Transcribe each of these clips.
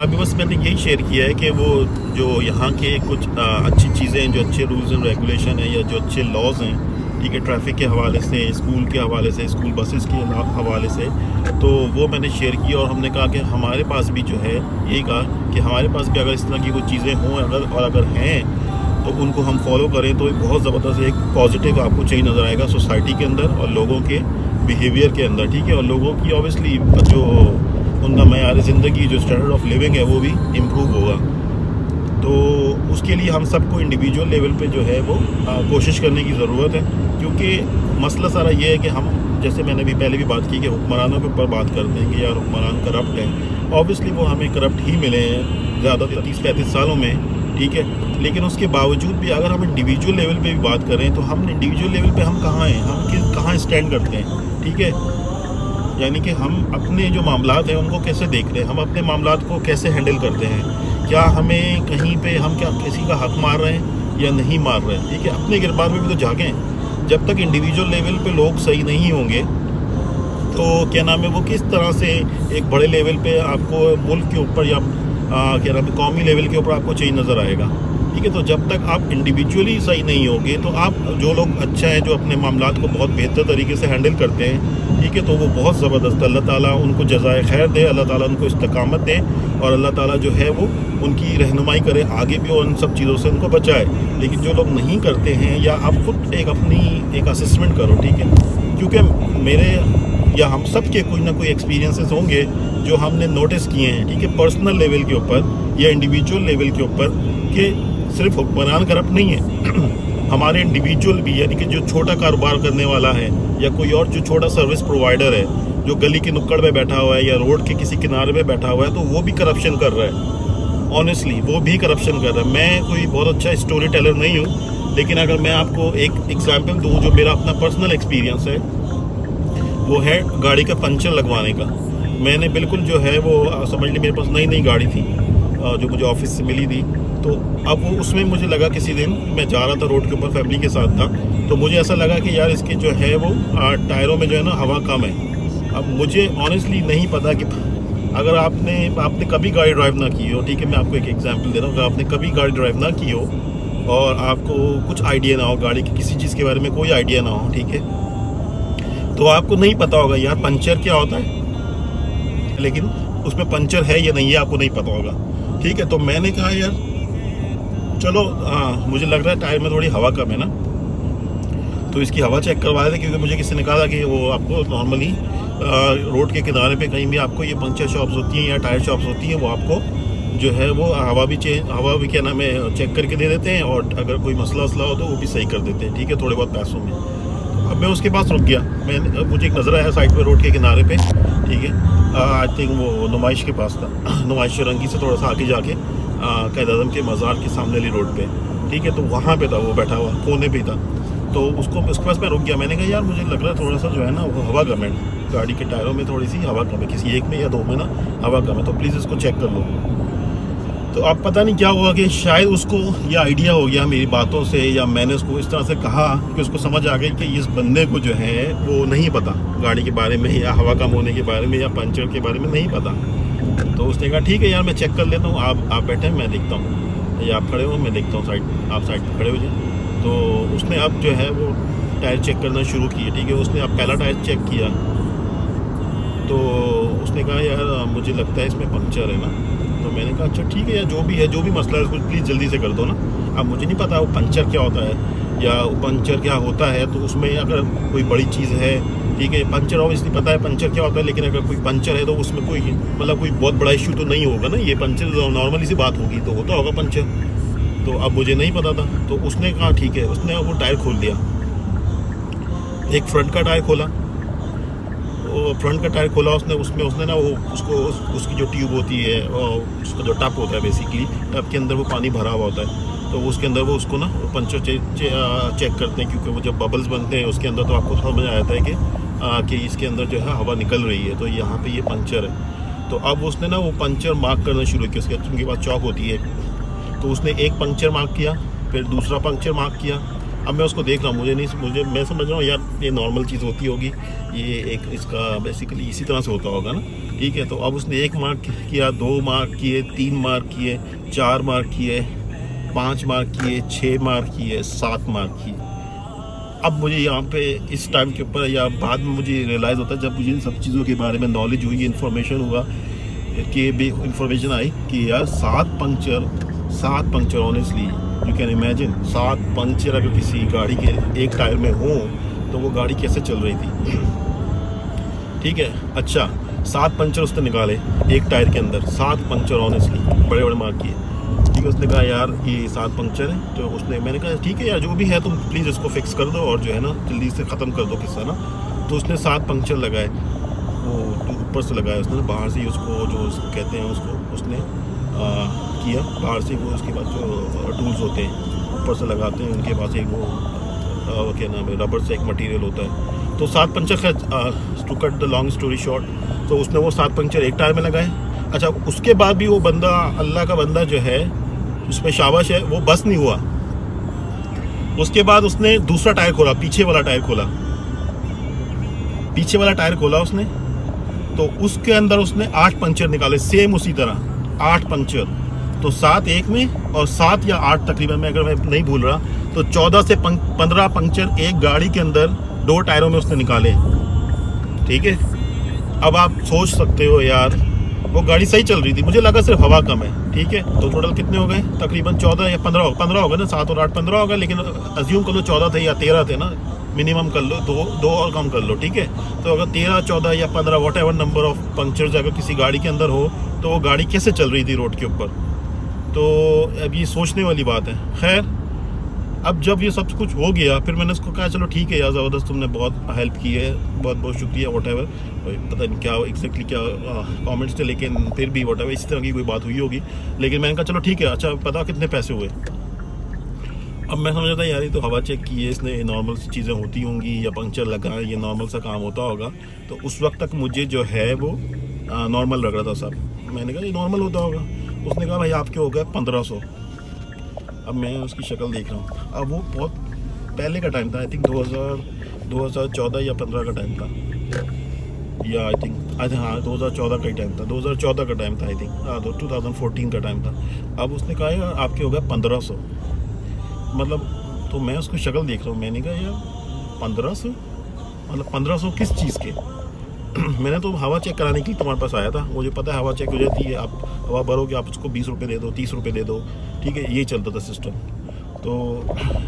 अभी बस मैंने यही शेयर किया है कि वो जो यहाँ के कुछ अच्छी चीज़ें हैं, जो अच्छे रूल्स एंड रेगुलेशन हैं या जो अच्छे लॉज हैं, ठीक है, ट्रैफिक के हवाले से, स्कूल के हवाले से, स्कूल बसेस के हवाले से, तो वो मैंने शेयर किया। और हमने कहा कि हमारे पास भी जो है, यही कहा कि हमारे पास भी अगर इस तरह की कोई चीज़ें हों अगर हैं तो उनको हम फॉलो करें तो एक बहुत ज़बरदस्त एक पॉजिटिव आपको चेंज नज़र आएगा सोसाइटी के अंदर और लोगों के बिहेवियर के अंदर, ठीक है। और लोगों की ऑब्वियसली जो उनका मयार ज़िंदगी, जो स्टैंडर्ड ऑफ लिविंग है, वो भी इम्प्रूव होगा। तो उसके लिए हम सबको इंडिविजुअल लेवल पे जो है वो कोशिश करने की ज़रूरत है, क्योंकि मसला सारा ये है कि हम, जैसे मैंने भी पहले भी बात की, कि हुक्मरानों के ऊपर बात करते हैं कि यार हुक्मरान करप्ट हैं। ऑब्वियसली वो हमें करप्ट ही मिले हैं ज़्यादा 30-35 सालों में, ठीक है। लेकिन उसके बावजूद भी अगर हम इंडिविजुअल लेवल पे भी बात करें तो हम इंडिविजुअल लेवल पे हम कहाँ हैं, हम कहाँ स्टैंड करते हैं, ठीक है। यानी कि हम अपने जो मामलात हैं उनको कैसे देख रहे हैं, हम अपने मामलात को कैसे हैंडल करते हैं, क्या हमें कहीं पे हम क्या किसी का हक मार रहे हैं या नहीं मार रहे हैं, ठीक है। अपने गिरबान में भी तो झाँकें। जब तक इंडिविजुअल लेवल पे लोग सही नहीं होंगे तो क्या नाम है, वो किस तरह से एक बड़े लेवल पे आपको मुल्क के ऊपर या क्या नाम है, कौमी लेवल के ऊपर आपको चेंज नज़र आएगा, ठीक है। तो जब तक आप इंडिविजुअली सही नहीं होगे तो आप, जो लोग अच्छा है, जो अपने मामलात को बहुत बेहतर तरीके से हैंडल करते हैं, ठीक है, तो वो बहुत ज़बरदस्त, अल्लाह ताला उनको जज़ाए खैर दे, अल्लाह ताला उनको इस्तकामत दे और अल्लाह ताला जो है वो उनकी रहनुमाई करे आगे भी और उन सब चीज़ों से उनको बचाए। लेकिन जो लोग नहीं करते हैं, या आप खुद एक अपनी एक असेसमेंट करो, ठीक है, क्योंकि मेरे या हम सब के कोई ना कोई एक्सपीरियंसेस होंगे जो हमने नोटिस किए हैं, ठीक है, पर्सनल लेवल के ऊपर या इंडिविजुअल लेवल के ऊपर, कि सिर्फ हुक्मरान करप्ट नहीं है हमारे इंडिविजुअल भी, यानी कि जो छोटा कारोबार करने वाला है या कोई और जो छोटा सर्विस प्रोवाइडर है, जो गली के नुक्कड़ पे बैठा हुआ है या रोड के किसी किनारे पे बैठा हुआ है, तो वो भी करप्शन कर रहा है। ऑनेस्टली वो भी करप्शन कर रहा है। मैं कोई बहुत अच्छा स्टोरी टेलर नहीं हूँ, लेकिन अगर मैं आपको एक एग्जाम्पल दूँ, जो मेरा अपना पर्सनल एक्सपीरियंस है, वो है गाड़ी का पंचर लगवाने का। मैंने बिल्कुल जो है वो समझ ली, मेरे पास नई नई गाड़ी थी जो मुझे ऑफिस से मिली थी। तो अब वो उसमें मुझे लगा, किसी दिन मैं जा रहा था रोड के ऊपर, फैमिली के साथ था, तो मुझे ऐसा लगा कि यार इसके जो है वो टायरों में जो है ना हवा कम है। अब मुझे ऑनेस्टली नहीं पता कि अगर आपने कभी गाड़ी ड्राइव ना की हो, ठीक है, मैं आपको एक एग्जांपल दे रहा हूँ, अगर आपने कभी गाड़ी ड्राइव ना की हो और आपको कुछ आइडिया ना हो, गाड़ी की किसी चीज़ के बारे में कोई आइडिया ना हो, ठीक है, तो आपको नहीं पता होगा यार पंचर क्या होता है, लेकिन उसमें पंचर है या नहीं है आपको नहीं पता होगा, ठीक है। तो मैंने कहा यार चलो, मुझे लग रहा है टायर में थोड़ी हवा कम है ना, तो इसकी हवा चेक करवा दें, क्योंकि मुझे किसी ने कहा था कि वो आपको नॉर्मली रोड के किनारे पे कहीं भी आपको ये पंचर शॉप्स होती हैं या टायर शॉप्स होती हैं, वो आपको जो है वो हवा भी क्या नाम है चेक करके दे देते हैं, और अगर कोई मसला वसला हो तो वो भी सही कर देते हैं, ठीक है, थोड़े बहुत पैसों में। अब मैं उसके पास रुक गया, मुझे एक नज़र आया साइड पे रोड के किनारे पे, ठीक है, आई थिंक वो नुमाइश के पास था नुमाइश रंगी से थोड़ा सा आगे जाके कैद आज़म के मज़ार के सामने वाली रोड पे, ठीक है, तो वहाँ पे था वो बैठा हुआ, कोने पे था। तो उसके पास मैं रुक गया। मैंने कहा यार मुझे लग रहा है थोड़ा सा जो है ना वो हवा कम है, गाड़ी के टायरों में थोड़ी सी हवा कम है, किसी एक में या दो में ना हवा कम है, तो प्लीज़ इसको चेक कर लो। तो अब पता नहीं क्या हुआ कि शायद उसको ये आइडिया हो गया मेरी बातों से, या मैंने उसको इस तरह से कहा कि उसको समझ आ गई कि इस बंदे को जो है वो नहीं पता गाड़ी के बारे में, या हवा कम होने के बारे में, या पंचर के बारे में नहीं पता। तो उसने कहा ठीक है यार मैं चेक कर लेता हूँ, आप बैठे मैं देखता हूँ, या आप खड़े हो मैं देखता हूँ, आप साइड पर खड़े हो जाए। तो उसने अब जो है वो टायर चेक करना शुरू किया, ठीक है, उसने अब पहला टायर चेक किया, तो उसने कहा यार मुझे लगता है इसमें पंचर है ना। तो मैंने कहा अच्छा ठीक है यार, जो भी है, जो भी मसला है उसको प्लीज़ जल्दी से कर दो ना। अब मुझे नहीं पता वो पंचर क्या होता है या वो पंचर क्या होता है, तो उसमें अगर कोई बड़ी चीज़ है, ठीक है, पंचर ऑब्वियसली पता है पंचर क्या होता है, लेकिन अगर कोई पंचर है तो उसमें कोई मतलब कोई बहुत बड़ा इशू तो नहीं होगा ना, ये पंचर नॉर्मली सी बात होगी, तो होता होगा पंचर। तो अब मुझे नहीं पता था, तो उसने कहा ठीक है, उसने वो टायर खोल दिया, एक फ्रंट का टायर खोला, फ्रंट का टायर खोला उसने ना वो उसकी जो ट्यूब होती है, उसका जो टप होता है, बेसिकली टप के अंदर वो पानी भरा हुआ होता है, तो उसके अंदर वो उसको ना वो पंचर चेक करते हैं, क्योंकि वो जब बबल्स बनते हैं उसके अंदर तो आपको समझ आ जाता है कि इसके अंदर जो है हवा निकल रही है, तो यहाँ पे ये पंचर है। तो अब उसने ना वो पंचर मार्क करना शुरू किया, उसके पास चौक होती है, तो उसने एक पंचर मार्क किया, फिर दूसरा पंचर मार्क किया, अब मैं उसको देख रहा हूँ, मुझे मैं समझ रहा हूँ यार ये नॉर्मल चीज़ होती होगी, ये एक इसका बेसिकली इसी तरह से होता होगा ना, ठीक है। तो अब उसने 1 मार्क किया, 2 मार्क किए, 3 मार्क किए, 4 मार्क किए, 5 मार्क किए, 6 मार्क किए, 7 मार्क किए। अब मुझे यहाँ पे इस टाइम के ऊपर या बाद में मुझे रियलाइज़ होता है, जब मुझे इन सब चीज़ों के बारे में नॉलेज हुई, इन्फॉर्मेशन हुआ कि भी इन्फॉर्मेशन आई कि यार 7 puncture honestly you can imagine 7 puncture अगर किसी गाड़ी के एक टायर में हो तो वो गाड़ी कैसे चल रही थी, ठीक है। अच्छा 7 पंक्चर उसने निकाले एक टायर के अंदर, 7 पंक्चर ऑनेस्टली बड़े बड़े मार्क किए, ठीक है। उसने कहा यार ये 7 पंक्चर है, तो मैंने कहा ठीक है यार जो भी है तुम प्लीज़ इसको फिक्स कर दो और जो है ना जल्दी से ख़त्म कर दो किस्सा ना। तो उसने 7 पंक्चर लगाए, वो ऊपर से लगाया उसने, बाहर से ही उसको जो कहते हैं उसको उसने किया बाहर से, वो उसके बाद जो टूल्स होते हैं ऊपर से लगाते हैं, उनके पास एक वो क्या नाम है रबर से एक मटेरियल होता है। तो 7 puncture to cut the long story short, तो उसने वो 7 पंक्चर एक टायर में लगाए। अच्छा उसके बाद भी वो बंदा, अल्लाह का बंदा जो है उसमें शाबाश है, वो बस नहीं हुआ, उसके बाद उसने दूसरा टायर खोला, पीछे वाला टायर खोला उसने, तो उसके अंदर उसने 8 पंक्चर निकाले, सेम उसी तरह 8 पंक्चर। तो 7 एक में और 7 या 8 तकरीबन में, अगर मैं नहीं भूल रहा, तो 14 से 15 पंक्चर एक गाड़ी के अंदर 2 टायरों में उसने निकाले, ठीक है। अब आप सोच सकते हो यार वो गाड़ी सही चल रही थी, मुझे लगा सिर्फ हवा कम है, ठीक है। तो टोटल कितने हो गए, तकरीबन 14 या 15 हो गए ना, 7 और 8 15 हो गए, लेकिन अज्यूम कर लो 14 थे या 13 थे ना, मिनिमम कर लो, दो और कम कर लो, ठीक है। तो अगर 13, 14 या 15 what ever number of punctures अगर किसी गाड़ी के अंदर हो तो वो गाड़ी कैसे चल रही थी रोड के ऊपर। तो अब ये सोचने वाली बात है। खैर अब जब ये सब कुछ हो गया, फिर मैंने उसको कहा चलो ठीक है यार ज़बरदस्त, तुमने बहुत हेल्प की है, बहुत बहुत शुक्रिया वॉट एवर, पता नहीं क्या एग्जैक्टली क्या कमेंट्स थे, लेकिन फिर भी वॉट एवर इसी तरह की कोई बात हुई होगी। लेकिन मैंने कहा चलो ठीक है, अच्छा पता कितने पैसे हुए। अब मैं समझ रहा था यार ये तो हवा चेक की है इसने, नॉर्मल सी चीज़ें होती होंगी, या पंक्चर लगा ये नॉर्मल सा काम होता होगा। तो उस वक्त तक मुझे जो है वो नॉर्मल लग रहा था सब, मैंने कहा ये नॉर्मल होता होगा। उसने कहा भाई आपके हो गए 1500। अब मैं उसकी शक्ल देख रहा हूँ, अब वो बहुत पहले का टाइम था, आई थिंक 2014 या 15 का टाइम था, या आई थिंक हाँ 2014 का ही टाइम था, 2014 का टाइम था आई थिंक, हाँ 2014 का टाइम था। अब उसने कहा यार आपके हो गए 1500, मतलब तो मैं उसको शक्ल देख रहा हूँ, मैंने कहा यार 1500 मतलब 1500 किस चीज़ के। मैंने तो हवा चेक कराने के लिए तुम्हारे पास आया था, मुझे पता है हवा चेक हो जाती है, आप हवा भरोगे आप उसको 20 रुपये दे दो, 30 रुपये दे दो, ठीक है, यही चलता था सिस्टम। तो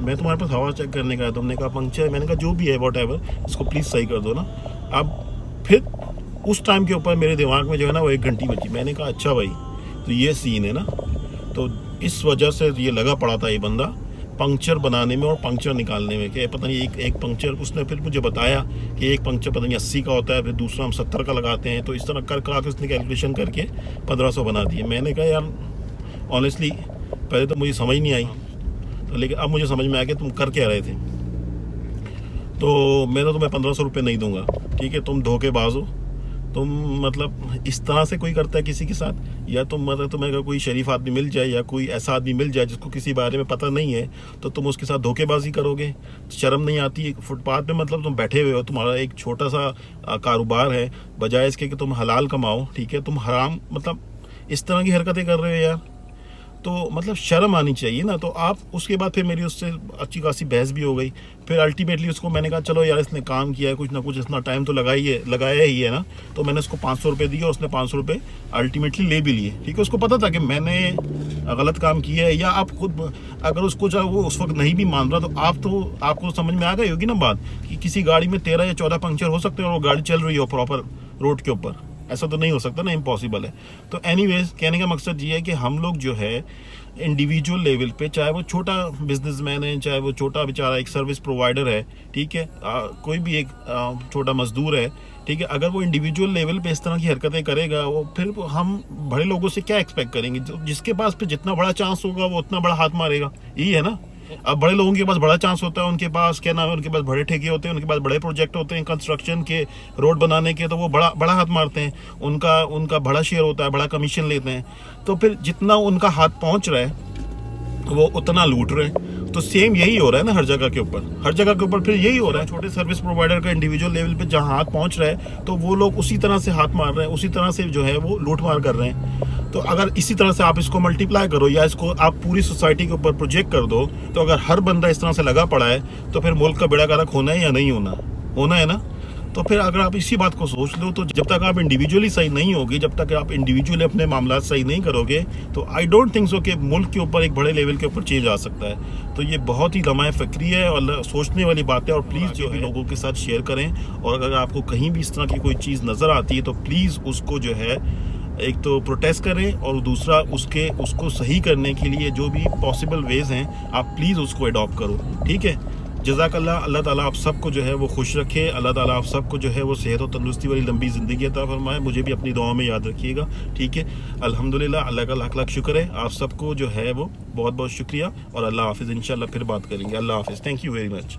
मैं तुम्हारे पास हवा चेक करने का आया, तुमने कहा पंक्चर, मैंने कहा जो भी है वॉट एवर इसको प्लीज़ सही कर दो ना। अब फिर उस टाइम के ऊपर मेरे दिमाग में जो है ना वो 1 घंटी बची, मैंने कहा अच्छा भाई तो ये सीन है ना। तो इस वजह से ये लगा पड़ा था ये बंदा पंक्चर बनाने में और पंक्चर निकालने में, कि पता नहीं एक पंक्चर, उसने फिर मुझे बताया कि एक पंक्चर पता नहीं 80 का होता है, फिर दूसरा हम 70 का लगाते हैं, तो इस तरह कर उसने कैलकुलेशन करके 1500 बना दिए। मैंने कहा यार ऑनेस्टली पहले तो मुझे समझ नहीं आई, तो लेकिन अब मुझे समझ में आ गया तुम कर क्या रहे थे। तो मैं तो तुम्हें 1500 रुपये नहीं दूंगा, ठीक है, तुम धोखेबाज हो, तुम मतलब इस तरह से कोई करता है किसी के साथ, या तुम मतलब तुम्हें अगर कोई शरीफ आदमी मिल जाए या कोई ऐसा आदमी मिल जाए जिसको किसी बारे में पता नहीं है, तो तुम उसके साथ धोखेबाजी करोगे, शर्म नहीं आती। फुटपाथ पे मतलब तुम बैठे हुए हो, तुम्हारा एक छोटा सा कारोबार है, बजाय इसके कि तुम हलाल कमाओ, ठीक है, तुम हराम मतलब इस तरह की हरकतें कर रहे हो यार, तो मतलब शर्म आनी चाहिए ना। तो आप उसके बाद फिर मेरी उससे अच्छी खासी बहस भी हो गई। फिर अल्टीमेटली उसको मैंने कहा चलो यार इसने काम किया है, कुछ ना कुछ इतना टाइम तो लगाया ही है ना, तो मैंने उसको 500 रुपये दिए और उसने 500 रुपये अल्टीमेटली ले भी लिए, ठीक है। उसको पता था कि मैंने गलत काम किया है, या आप खुद अगर उसको वो उस वक्त नहीं भी मान रहा, तो आपको समझ में आ गई होगी ना बात, कि किसी गाड़ी में 13 या 14 पंक्चर हो सकते हैं और वो गाड़ी चल रही हो प्रॉपर रोड के ऊपर, ऐसा तो नहीं हो सकता ना, इम्पॉसिबल है। तो एनीवेज कहने का मकसद ये है कि हम लोग जो है इंडिविजुअल लेवल पे, चाहे वो छोटा बिजनेसमैन है, चाहे वो छोटा बेचारा एक सर्विस प्रोवाइडर है, ठीक है, कोई भी एक छोटा मजदूर है, ठीक है, अगर वो इंडिविजुअल लेवल पे इस तरह की हरकतें करेगा, वो फिर हम बड़े लोगों से क्या एक्सपेक्ट करेंगे। जिसके पास पे जितना बड़ा चांस होगा वो उतना बड़ा हाथ मारेगा, यही है ना। अब बड़े लोगों के पास बड़ा चांस होता है, उनके पास क्या नाम है, उनके पास बड़े ठेके होते हैं, उनके पास बड़े प्रोजेक्ट होते हैं कंस्ट्रक्शन के, रोड बनाने के, तो वो बड़ा हाथ मारते हैं, उनका बड़ा शेयर होता है, बड़ा कमीशन लेते हैं। तो फिर जितना उनका हाथ पहुंच रहा है वो उतना लूट रहे हैं। तो सेम यही हो रहा है ना हर जगह के ऊपर फिर यही हो रहा है। छोटे सर्विस प्रोवाइडर का इंडिविजुअल लेवल पे जहाँ हाथ पहुँच रहा है तो वो लोग उसी तरह से हाथ मार रहे हैं, उसी तरह से जो है वो लूट मार कर रहे हैं। तो अगर इसी तरह से आप इसको मल्टीप्लाई करो या इसको आप पूरी सोसाइटी के ऊपर प्रोजेक्ट कर दो, तो अगर हर बंदा इस तरह से लगा पड़ा है तो फिर मुल्क का बेड़ा गर्क होना है या नहीं होना है ना। तो फिर अगर आप इसी बात को सोच लो, तो जब तक आप इंडिविजुअली सही नहीं होगी, जब तक आप इंडिविजुअली अपने मामला सही नहीं करोगे, तो आई डोंट थिंक सो कि मुल्क के ऊपर एक बड़े लेवल के ऊपर चेंज आ सकता है। तो ये बहुत ही लम्हा फ़िक्री है और सोचने वाली बात है। और प्लीज़ जो है लोगों के साथ शेयर करें, और अगर आपको कहीं भी इस तरह की कोई चीज़ नज़र आती है तो प्लीज़ उसको जो है एक तो प्रोटेस्ट करें, और दूसरा उसको सही करने के लिए जो भी पॉसिबल वेज़ हैं आप प्लीज़ उसको अडॉप्ट करो। ठीक है, जज़ाकल्लाह। अल्लाह ताला आप सबको जो है वो खुश रखे, अल्लाह ताला आप सबको जो है वो सेहत और तंदुरुस्ती वाली लंबी ज़िंदगी अता फरमाए। मुझे भी अपनी दुआओं में याद रखिएगा। ठीक है, अल्हम्दुलिल्लाह, अल्लाह का लाख लाख शुक्र है। आप सबको जो है वो बहुत बहुत शुक्रिया, और अल्लाह हाफिज़। इंशाल्लाह फिर बात करेंगे। अल्लाह हाफिज़। Thank you very much.